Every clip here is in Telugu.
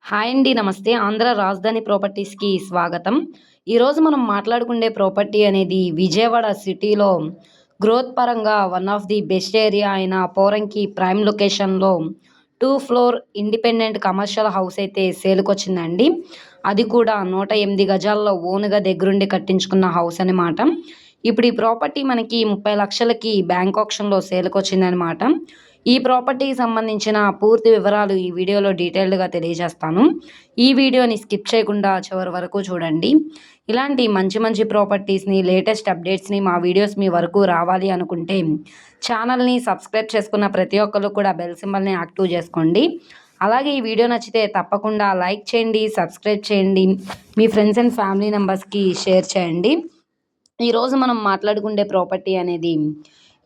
హాయ్ అండి. నమస్తే. ఆంధ్ర రాజధాని ప్రాపర్టీస్‌కి స్వాగతం. ఈరోజు మనం మాట్లాడుకునే ప్రాపర్టీ అనేది విజయవాడ సిటీలో గ్రోత్ పరంగా one of the best area అయిన పోరంకి ప్రైమ్ లొకేషన్‌లో 2 ఫ్లోర్ ఇండిపెండెంట్ కమర్షియల్ హౌస్ అయితే సేల్‌కొచ్చిందండి. అది కూడా 108 గజాల్లో ఓన్‌గా దగ్గరుండి కట్టించుకున్న హౌస్ అనమాట. ఇప్పుడు ఈ ప్రాపర్టీ మనకి 30,00,000కి బ్యాంక్ ఆక్షన్‌లో సేల్‌కొచ్చిందనమాట. ఈ ప్రాపర్టీకి సంబంధించిన పూర్తి వివరాలు ఈ వీడియోలో డీటెయిల్డ్‌గా తెలియజేస్తాను. ఈ వీడియోని స్కిప్ చేయకుండా చివరి వరకు చూడండి. ఇలాంటి మంచి మంచి ప్రాపర్టీస్‌ని, లేటెస్ట్ అప్డేట్స్‌ని మా వీడియోస్ మీ వరకు రావాలి అనుకుంటే ఛానల్‌ని సబ్స్క్రైబ్ చేసుకున్న ప్రతి ఒక్కళ్ళు కూడా బెల్ సింబల్‌ని యాక్టివ్ చేసుకోండి. అలాగే ఈ వీడియో నచ్చితే తప్పకుండా లైక్ చేయండి, సబ్స్క్రైబ్ చేయండి. మీ ఫ్రెండ్స్ అండ్ ఫ్యామిలీ మెంబర్స్‌కి షేర్ చేయండి. ఈరోజు మనం మాట్లాడుకునే ప్రాపర్టీ అనేది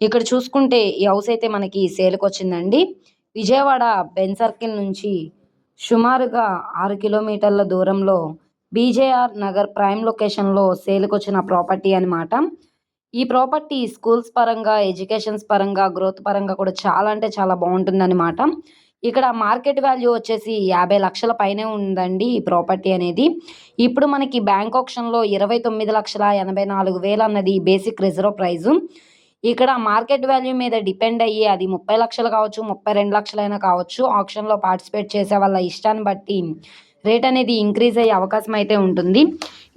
ఇక్కడ చూసుకుంటే ఈ హౌస్ అయితే మనకి సేల్‌కొచ్చిందండి. విజయవాడ బెన్ సర్కిల్ నుంచి సుమారుగా 6 కిలోమీటర్ల దూరంలో బీజేఆర్ నగర్ ప్రైమ్ లొకేషన్‌లో సేల్‌కొచ్చిన ప్రాపర్టీ అనమాట. ఈ ప్రాపర్టీ స్కూల్స్ పరంగా, ఎడ్యుకేషన్స్ పరంగా, గ్రోత్ పరంగా కూడా చాలా అంటే చాలా బావుంటుందనమాట. ఇక్కడ మార్కెట్ వాల్యూ వచ్చేసి 50,00,000 పైనే ఉందండి ఈ ప్రాపర్టీ అనేది. ఇప్పుడు మనకి బ్యాంక్ ఆక్షన్‌లో 29,84,000 అన్నది బేసిక్ రిజర్వ్ ప్రైజు. ఇక్కడ మార్కెట్ వాల్యూ మీద డిపెండ్ అయ్యి అది 30,00,000 కావచ్చు, 32,00,000 కావచ్చు. ఆక్షన్‌లో పార్టిసిపేట్ చేసే వాళ్ళ ఇష్టాన్ని బట్టి రేట్ అనేది ఇంక్రీజ్ అయ్యే అవకాశం అయితే ఉంటుంది.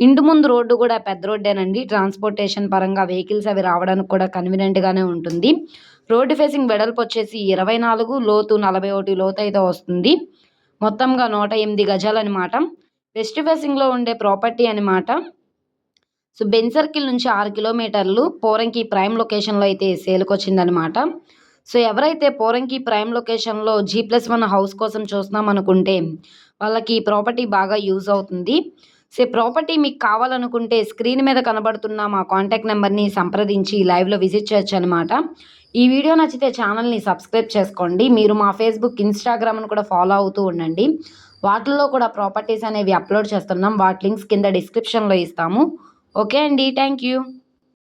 ఇంటి ముందు రోడ్డు కూడా పెద్ద రోడ్డేనండి. ట్రాన్స్‌పోర్టేషన్ పరంగా వెహికల్స్ అవి రావడానికి కూడా కన్వీనియంట్‌గానే ఉంటుంది. రోడ్డు ఫేసింగ్ వెడల్పు వచ్చేసి 24, లోతు 41 లోతైతే వస్తుంది. మొత్తంగా 108 గజాలనమాట. వెస్ట్ ఫేసింగ్‌లో ఉండే ప్రాపర్టీ అనమాట. సో, బెన్ సర్కిల్ నుంచి 6 కిలోమీటర్లు పోరంకి ప్రైమ్ లొకేషన్‌లో అయితే సేల్‌కొచ్చిందనమాట. సో, ఎవరైతే పోరంకి ప్రైమ్ లొకేషన్‌లో G+1 హౌస్ కోసం చూస్తున్నామనుకుంటే వాళ్ళకి ఈ ప్రాపర్టీ బాగా యూజ్ అవుతుంది. సో, ప్రాపర్టీ మీకు కావాలనుకుంటే స్క్రీన్ మీద కనబడుతున్న మా కాంటాక్ట్ నెంబర్‌ని సంప్రదించి లైవ్‌లో విజిట్ చేయొచ్చనమాట. ఈ వీడియో నచ్చితే ఛానల్‌ని సబ్స్క్రైబ్ చేసుకోండి. మీరు మా ఫేస్‌బుక్, ఇన్‌స్టాగ్రామ్‌ను కూడా ఫాలో అవుతూ ఉండండి. వాటిల్లో కూడా ప్రాపర్టీస్ అనేవి అప్‌లోడ్ చేస్తున్నాం. వాటి లింక్స్ కింద డిస్క్రిప్షన్‌లో ఇస్తాము. ఓకే అండి. Thank you.